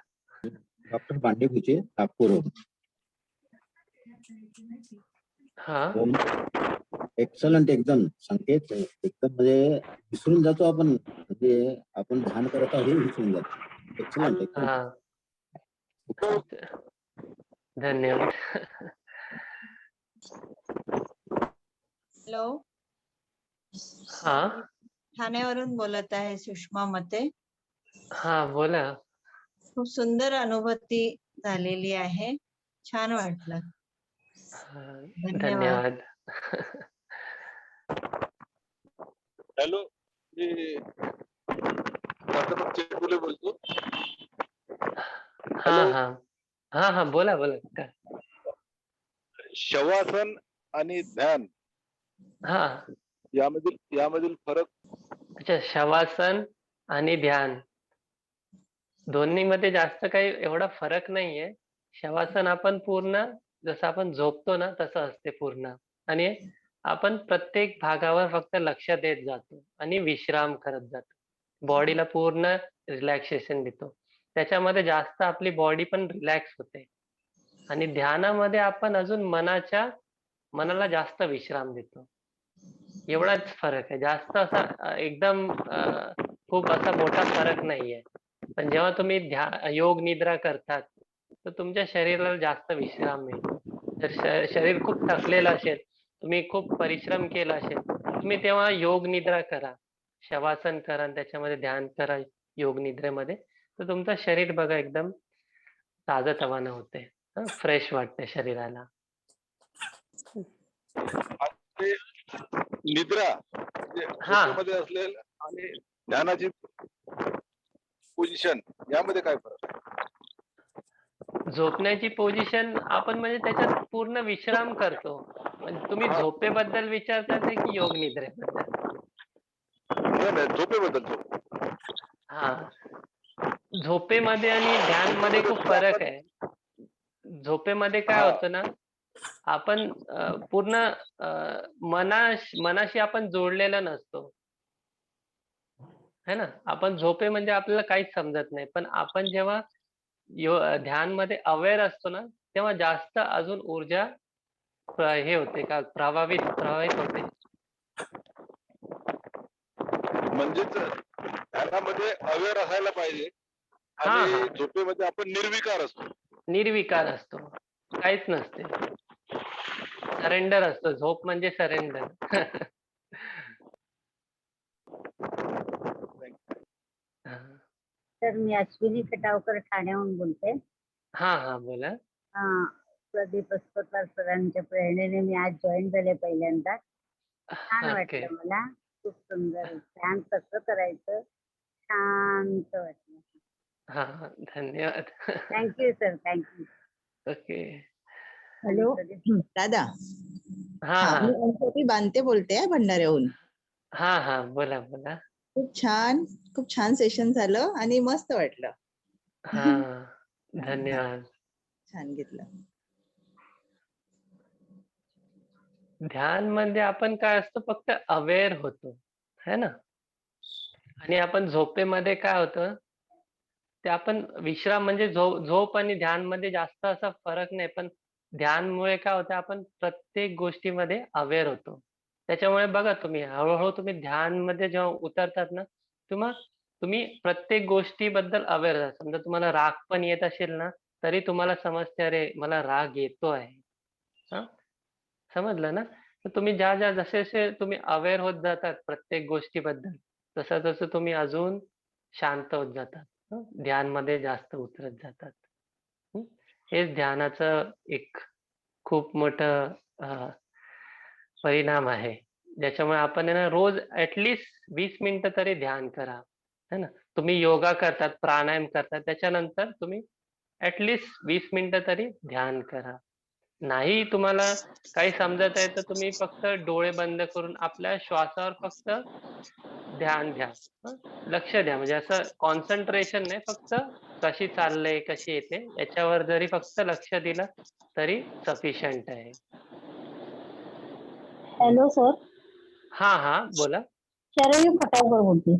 डॉक्टर पांडेपूचे नागपूर. हाँ, एक्सलंट एकदम संकेत एकदम म्हणजे विसरून जातो आपण, म्हणजे आपण ध्यान करत आहोत हे विसरून जातो. एक्सलंट एकदम. हाँ, धन्यवाद. हॅलो, हाँ, ठाण्यावरून बोलत आहे सुषमा मते. हाँ, बोला. खूप सुंदर अनुभूती झालेली आहे. छान वाटलं. हाँ, धन्यवाद. धन्यवाद. हॅलो, मी प्राध्यापक चेटकुले बोलतो. हाँ, हाँ, हाँ, हाँ, बोला बोला. काय? शवासन आणि ध्यान हाँ, यामधील फरक. अच्छा, शवासन आणि ध्यान दोन्हीमध्ये जास्त काही एवढा फरक नाहीये. शवासन आपण पूर्ण जसं आपण झोपतो ना तसं असते पूर्ण, आणि आपण प्रत्येक भागावर फक्त लक्ष देत जातो आणि विश्राम करत जातो. बॉडीला पूर्ण रिलॅक्सेशन देतो. त्याच्यामध्ये जास्त आपली बॉडी पण रिलॅक्स होते. आणि ध्यानामध्ये आपण अजून मनाला जास्त विश्राम देतो. एवढाच फरक आहे. जास्त असा एकदम खूप असा मोठा फरक नाहीये. पण जेव्हा तुम्ही योग निद्रा करतात तर तुमच्या शरीराला जास्त विश्राम मिळतो. जर शरीर खूप थकलेलं असेल, तुम्ही खूप परिश्रम केला असेल, तुम्ही तेव्हा योग निद्रा करा, शवासन करा आणि त्याच्यामध्ये ध्यान करा योग निद्रेमध्ये, तर तुमचं शरीर बघा एकदम ताजंतवानं होते, फ्रेश वाटते शरीराला. आणि निद्रा म्हणजे हा. झोपेमध्ये असलेलं आणि ध्यानाची पोझिशन यामध्ये काय फरक? झोपण्याची पोझिशन आपण म्हणजे त्याच्यात पूर्ण विश्राम करतो. म्हणजे तुम्ही झोपेबद्दल विचारताय की योग निद्रेबद्दल? नाही, झोपेबद्दल. हा, झोपेमध्ये आणि ध्यानमध्ये खूप फरक आहे. झोपेमध्ये काय होतं ना, आपण पूर्ण मनाशी आपण जोडलेला नसतो, है ना. आपण झोपे म्हणजे आपल्याला काहीच समजत नाही. पण आपण जेव्हा ध्यानमध्ये अवेअर असतो ना, तेव्हा जास्त अजून ऊर्जा हे होते का प्रभावित होते. म्हणजेच ध्यानामध्ये अवेअर असायला पाहिजे हा, आणि हा, झोपेमध्ये आपण निर्विकार असतो. निर्विकार असतो, काहीच नसते, सरेंडर असतो. झोप म्हणजे सरेंडर. सर मी अश्विनी खटावकर ठाण्याहून बोलते. हा बोला. प्रदीप अस्पताल सरांच्या प्रेरणेने मी आज जॉईन झाले पहिल्यांदा. छान ओके. वाटलं मला. खूप सुंदर. ध्यान कसं करायचं शांत वाटलं. हा धन्यवाद. Thank you sir, thank you. Okay. Hello दादा. हा मी अंजली बांते बोलते भंडाऱ्याहून. हा बोला बोला. खूप छान सेशन झालं आणि मस्त वाटलं. हा धन्यवाद. छान घेतलं. ध्यान म्हणजे आपण काय असतो फक्त अवेअर होतो है ना. आणि आपण झोपेमध्ये काय होतं ते आपण विश्राम म्हणजे झोप आणि ध्यान मध्ये जास्त असा फरक नाही, पण ध्यानमुळे काय होतं आपण प्रत्येक गोष्टीमध्ये अवेअर होतो. त्याच्यामुळे बघा तुम्ही हळूहळू तुम्ही ध्यान मध्ये जेव्हा उतरतात ना, तुम्ही प्रत्येक गोष्टीबद्दल अवेअर राहता. समजा तुम्हाला राग पण येत असेल ना, तरी तुम्हाला समजते अरे मला राग येतो आहे. हा समजलं ना. तर तुम्ही जसे तुम्ही अवेअर होत जातात प्रत्येक गोष्टीबद्दल, तसं तुम्ही अजून शांत होत जातात. ध्यानमध्ये जास्त उतरत जातात. हेच ध्यानाचं एक खूप मोठं परिणाम आहे. ज्याच्यामुळे आपण आहे ना रोज ऍटलीस्ट 20 मिनिटं तरी ध्यान करा है ना. तुम्ही योगा करतात, प्राणायाम करतात, त्याच्यानंतर तुम्ही ऍटलीस्ट 20 मिनिटं तरी ध्यान करा. नाही तुम्हाला काही समजत आहे तर तुम्ही फक्त डोळे बंद करून आपल्या श्वासावर फक्त ध्यान द्या. लक्ष द्या. म्हणजे असं कॉन्सन्ट्रेशन नाही, फक्त कशी चाललंय कशी येते याच्यावर जरी फक्त लक्ष दिलं तरी सफिशियंट आहे. Hello sir. हा बोला. शरयू खटावकर बोलते.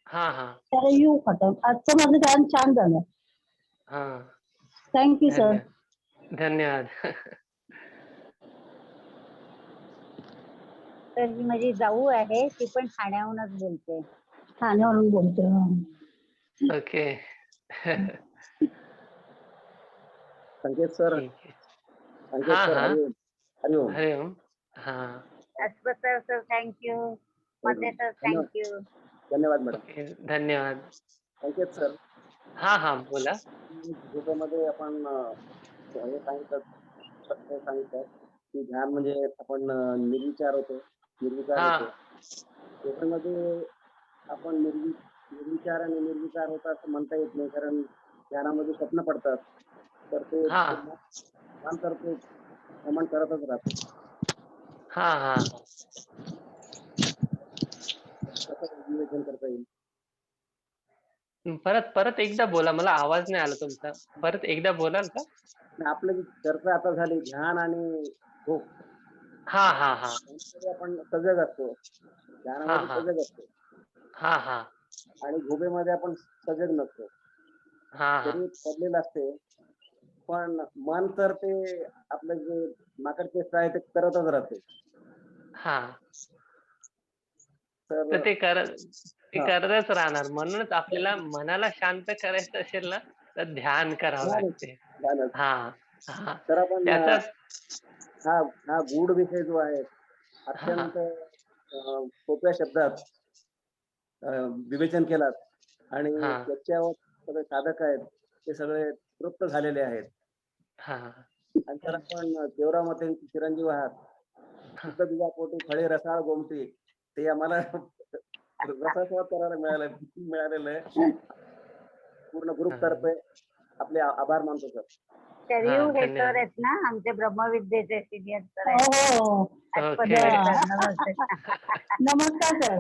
हा शरयू खटाव. आजचं माझं ध्यान छान झालं. हा थँक्यू सर. धन्यवाद. तर ही माझी जाऊ आहे, ती पण ठाण्याहूनच बोलते. ओके. संकेत सर. ठीक आहे. संकेत सर हरिओम. हरिओम. हरिओम. हा अस्पताल सर थँक्यू. मते सर थँक्यू. धन्यवाद मॅडम. ओके धन्यवाद. संकेत सर. हा बोला. झोपेमध्ये आपण हे सांगितलं की ध्यान म्हणजे आपण निर्विचार होतो. झोपेमध्ये आपण निर्विचार आणि निर्विकार होता असं म्हणता येत नाही, कारण ध्यानामध्ये स्वप्न पडतात. तर ते ध्यान करतो भ्रमण करतच राहतो. कसं विवेचन करता येईल? परत एकदा बोला, मला आवाज नाही आला तुमचा. परत एकदा बोलाल का? आपलं चर्चा आता झाली ध्यान आणि झोप. आपण सजग असतो, ध्यानामध्ये सजग असतो. आणि झोपेमध्ये आपण सजग नसतो. शरीर पडलेलं असते, पण मन तर ते आपलं जे माकड चेष्टा आहे ते करतच राहते. तर ते करतच राहणार. म्हणूनच आपल्याला मनाला शांत करायचं असेल ना तर ध्यान करावं लागते. तर आपण हा गूढ विषय जो आहे अत्यंत सोप्या शब्दात विवेचन केलात आणि त्याच्यावर सगळे साधक आहेत ते सगळे तृप्त झालेले आहेत. आणि तर आपण देवरामते चिरंजीव आहात. शुद्ध दुधापोटी फळे रसाळ गोमटी, ते आम्हाला रसास्वाद करायला मिळालेलं आहे. पूर्ण ग्रुप तर्फे आपले आभार मानतो सर. शरयू हे सर आहेत ना आमचे ब्रह्मविद्येचे सिनियर सर आहेत. नमस्कार सर.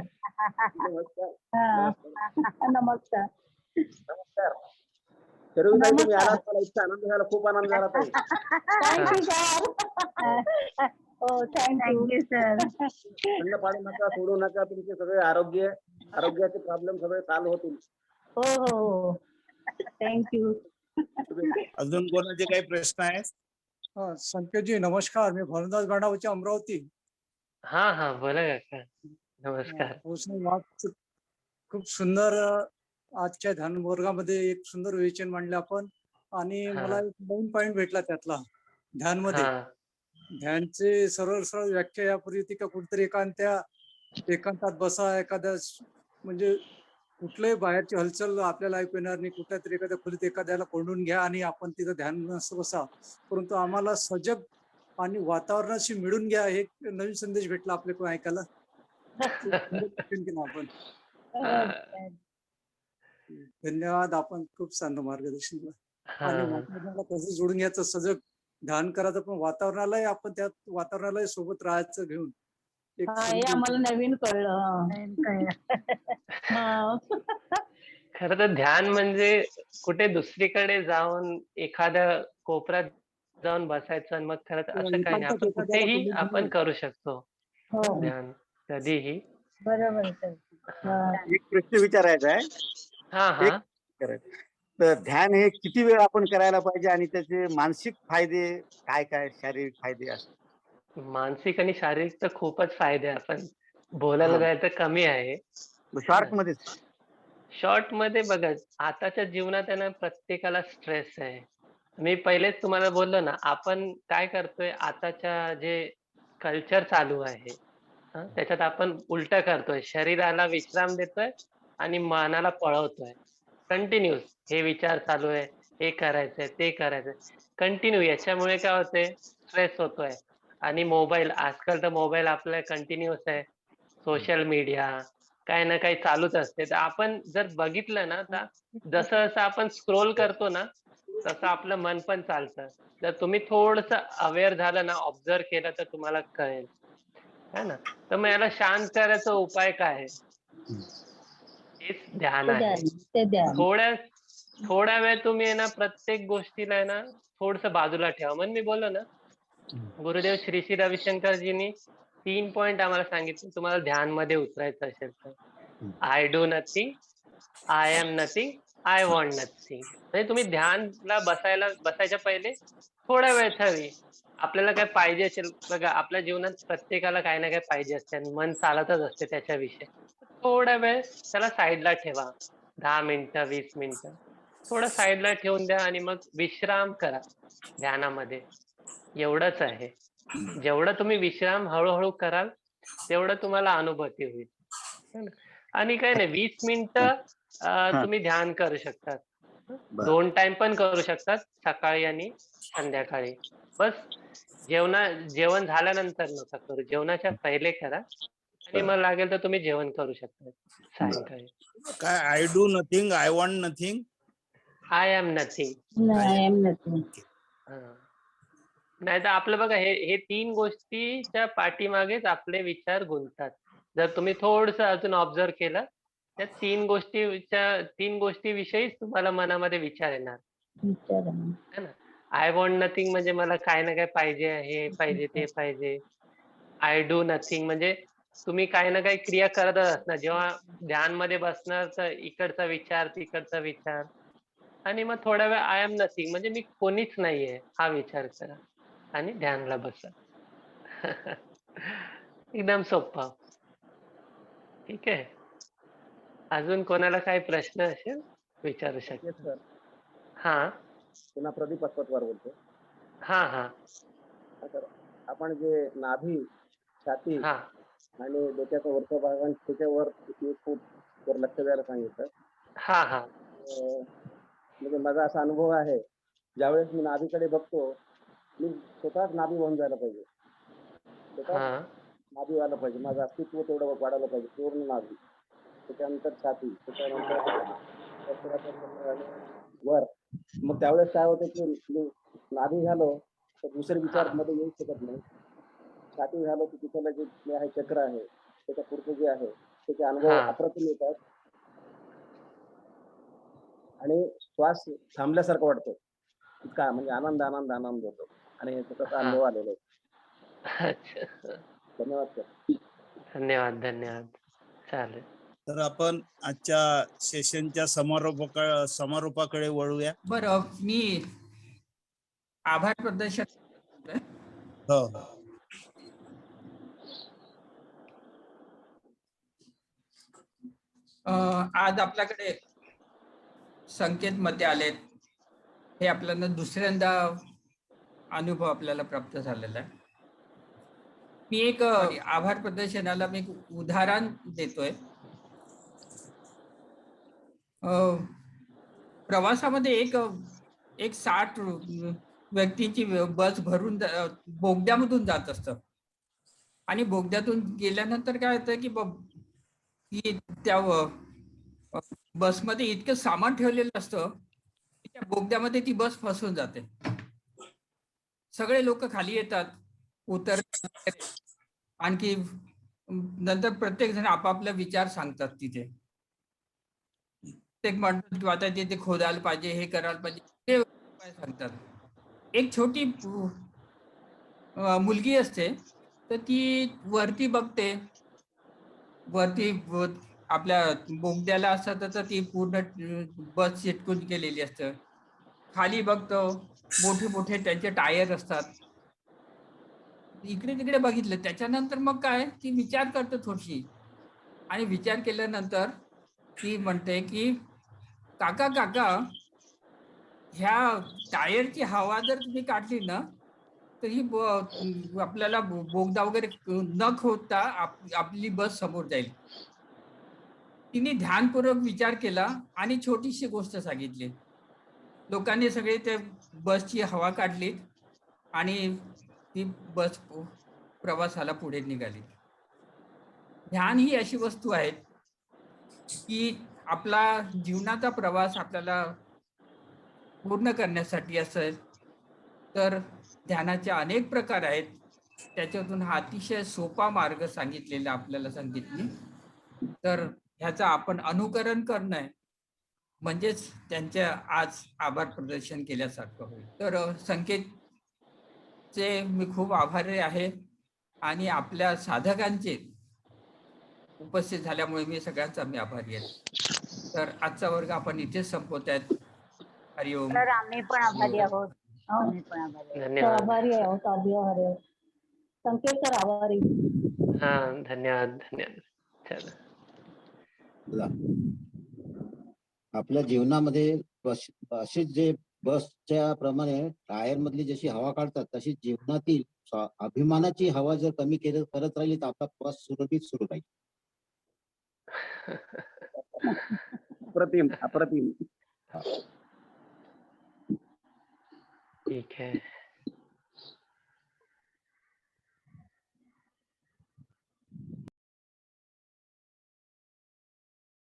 नमस्कार. शरयू ताई तुम्ही आलात, मला इतका आनंद झाला, खूप आनंद झाला ताई. Thank you sir. हो थँक्यू सर. थंड पाडू नका, सोडू नका. तुमचे सगळे आरोग्याचे प्रॉब्लेम सगळे सॉल्व्ह होतील. हो थँक्यू. अजून कोणाचे काही प्रश्न आहेत? संकेतजी नमस्कार. मी भरदास गाडावचे, अमरावती. बोला काका. नमस्कार. खूप सुंदर आजच्या ध्यान वर्गामध्ये एक सुंदर विवेचन मांडले आपण. आणि मला एक नवीन पॉइंट भेटला त्यातला ध्यानमध्ये. ध्यानचे सरळ व्याख्या यापूर्वी ती का कुठेतरी एकांतात बसा, एखाद्या म्हणजे कुठल्याही बाहेरची हालचाल आपल्याला ऐकू येणार नाही. कुठल्या तरी एखाद्या खोलीत एखाद्याला कोंडून घ्या आणि आपण तिथं ध्यान बसा, परंतु आम्हाला सजग आणि वातावरणाशी मिळून घ्या, हे एक नवीन संदेश भेटला आपल्याकडून ऐकायला. आपण धन्यवाद. आपण खूप चांगलं मार्गदर्शन केलं आणि वातावरणाला कसं जोडून घ्यायचं, सजग ध्यान करायचं, पण वातावरणालाही आपण त्या वातावरणालाही सोबत राहायचं घेऊन एक हे आम्हाला नवीन कळलं. खरं तर ध्यान म्हणजे कुठे दुसरीकडे जाऊन एखाद्या कोपऱ्यात जाऊन बसायचं आणि मग खरं तर असं काही नाही, आपण कुठेही आपण करू शकतो ध्यान कधीही. बरोबर. एक प्रश्न विचारायचा आहे. हा हा. तर ध्यान हे किती वेळ आपण करायला पाहिजे आणि त्याचे मानसिक फायदे काय काय, शारीरिक फायदे असतात? मानसिक आणि शारीरिक तर खूपच फायदे, आपण बोलायला जायचं तर कमी आहे. शॉर्ट मध्ये शॉर्ट मध्ये बघा, आताच्या जीवनात आहे ना प्रत्येकाला स्ट्रेस आहे. मी पहिलेच तुम्हाला बोललो ना, आपण काय करतोय आताच्या जे कल्चर चालू आहे त्याच्यात आपण उलट करतोय. शरीराला विश्राम देतोय आणि मनाला पळवतोय. कंटिन्यूस हे विचार चालू आहे, हे करायचंय, ते करायचंय, कंटिन्यू. याच्यामुळे काय होतंय, स्ट्रेस होतोय. आणि मोबाईल, आजकाल तर मोबाईल आपला कंटिन्यूस आहे. सोशल मीडिया काही ना काही चालूच असते. तर आपण जर बघितलं ना, तर जसं जसं आपण स्क्रोल करतो ना, तसं आपलं मन पण चालतं. जर तुम्ही थोडंसं अवेअर झालं ना, ऑब्झर्व केलं, तर तुम्हाला कळेल, है ना. तर मग याला शांत करायचा उपाय काय आहे? हेच ध्यान आहे. थोड्या वेळ तुम्ही आहे ना प्रत्येक गोष्टीला आहे ना थोडस बाजूला ठेवा. म्हणून मी बोललो ना, गुरुदेव श्री श्री रविशंकरजींनी 3 पॉइंट आम्हाला सांगितले. तुम्हाला ध्यान मध्ये उतरायचं असेल तर, I do nothing, I am nothing, I want nothing. म्हणजे तुम्ही ध्यानला बसायच्या पहिले थोडा वेळ हवी. आपल्याला काय पाहिजे असेल, बघा आपल्या जीवनात प्रत्येकाला काही ना काही पाहिजे असते आणि मन चालतच असते त्याच्याविषयी. थोडा वेळ त्याला साईडला ठेवा, 10 मिनिटं 20 मिनिटं थोडं साईडला ठेवून द्या आणि मग विश्राम करा ध्यानामध्ये. एवढंच आहे. जेवढं तुम्ही विश्राम हळूहळू कराल तेवढं तुम्हाला अनुभूती होईल, है ना. आणि काय नाही, 20 मिनिटं तुम्ही ध्यान करू शकतात. 2 टाइम पण करू शकतात, सकाळी आणि संध्याकाळी. बस जेवण झाल्यानंतर नका करू, जेवणाच्या पहिले करा आणि मग लागेल तर तुम्ही जेवण करू शकता सायंकाळी. काय I do nothing, I want nothing, I am nothing. नाही तर आपलं बघा, हे 3 गोष्टीच्या पाठीमागेच आपले विचार गुंततात. जर तुम्ही थोडस अजून ऑब्झर्व केलं, त्या 3 गोष्टीविषयीच तुम्हाला मनामध्ये विचार येणार, है ना. आय वॉन्ट नथिंग म्हणजे मला काय ना काय पाहिजे, हे पाहिजे, ते पाहिजे. आय डू नथिंग म्हणजे तुम्ही काही ना काही क्रिया करतच असणार. जेव्हा ध्यान मध्ये बसणार तर इकडचा विचार, तिकडचा विचार. आणि मग थोडा वेळ आय एम नथिंग म्हणजे मी कोणीच नाहीये हा विचार करा आणि ध्यानला बसा. एकदम सोपा. ठीक आहे. अजून कोणाला काही प्रश्न असेल विचारू शकता. हा पुन्हा प्रदीप अस्पतवार बोलतो. हा. आपण जे नाभी, छाती आणि डोक्याचा वरचा भाग आणि त्याच्यावर खूप वर लक्ष द्यायला सांगितलं. हा. म्हणजे माझा असा अनुभव आहे, ज्यावेळेस मी नाभीकडे बघतो, मी स्वतःच नाभी होऊन जायला पाहिजे, स्वतः नाभी व्हायला पाहिजे, माझं अस्तित्व तेवढं वाढायला पाहिजे, पूर्ण नाभी, त्याच्यानंतर छाती, त्याच्यानंतर वर. मग त्यावेळेस काय होतं की नाभी झालो तर दुसरे विचार मध्ये येऊ शकत नाही. छाती झालो की तिथलं जे आहे चक्र आहे, त्याच्या पुढचं जे आहे त्याचे अनुभव अप्रतिम येतात आणि श्वास थांबल्यासारखं वाटतो. इतका म्हणजे आनंद होतो आणि त्याचा अनुभव आलेला आहे. धन्यवाद सर. धन्यवाद. चालेल. तर आपण आजच्या सेशनच्या समारोपाकडे वळूया. बरं, मी आभार प्रदर्शन. हो. आज आपल्याकडे संकेत मते आलेत. हे आपल्याला दुसऱ्यांदा अनुभव आपल्याला प्राप्त झालेला आहे. मी एक आभार प्रदर्शनाला मी एक उदाहरण देतोय. प्रवासामध्ये एक 60 व्यक्तींची बस भरून बोगद्यामधून जात असतं आणि बोगद्यातून गेल्यानंतर काय होतं की त्या बसमध्ये इतकं सामान ठेवलेलं असतं की त्या बोगद्यामध्ये ती बस फसून जाते. सगळे लोक खाली येतात, उतरतात, आणखी नंतर प्रत्येक जण आपापला विचार सांगतात तिथे. ते म्हणतात की आता तिथे खोदायला पाहिजे, हे करायला पाहिजे, ते उपाय सांगतात. एक छोटी मुलगी असते, तर ती वरती बघते, वरती आपल्या बोगद्याला असतं तर ती पूर्ण बस चिटकून गेलेली असतं. खाली बघतो, मोठे मोठे त्यांचे टायर असतात. इकडे तिकडे बघितलं, त्याच्यानंतर मग काय ती विचार करते थोडीशी, आणि विचार केल्यानंतर ती म्हणते की काका काका, ह्या टायरची हवा जर तुम्ही काढली ना, तर ही आपल्याला बोगदा वगैरे न खोदता आपली बस समोर जाईल. तिने ध्यानपूर्वक विचार केला आणि छोटीशी गोष्ट सांगितली. लोकांनी सगळे त्या बसची हवा काढली आणि ती बस प्रवासाला पुढे निघाली. ध्यान ही अशी वस्तू आहे की आपला जीवनाचा प्रवास आपल्याला पूर्ण करण्यासाठी असेल तर ध्यानाचे अनेक प्रकार आहेत. त्याच्यातून हा अतिशय सोपा मार्ग सांगितलेला आपल्याला सांगितली, तर ह्याचा आपण अनुकरण करणं म्हणजेच त्यांच्या आज आभार प्रदर्शन केल्यासारखं होईल. तर संकेतचे मी खूप आभारी आहे आणि आपल्या साधकांचे उपस्थित झाल्यामुळे मी सगळ्यांचा मी आभारी आहे. तर आजचा वर्ग आपण इथेच संपवतायत. हरिओम. तर आम्ही पण आभारी आहोत. आम्ही पण आभारी आहोत. धन्यवाद. आभारी आहोत, हरे. संकेत सर आभारी. हा, धन्यवाद धन्यवाद. चला. आपल्या जीवनामध्ये असे जे बसच्या प्रमाणे टायर मधली जशी हवा काढतात, तशी जीवनातील अभिमानाची हवा जर कमी करत राहिली तर आपला प्रवास सुरळीत सुरू राहील. अप्रतिम अप्रतिम. ठीक है.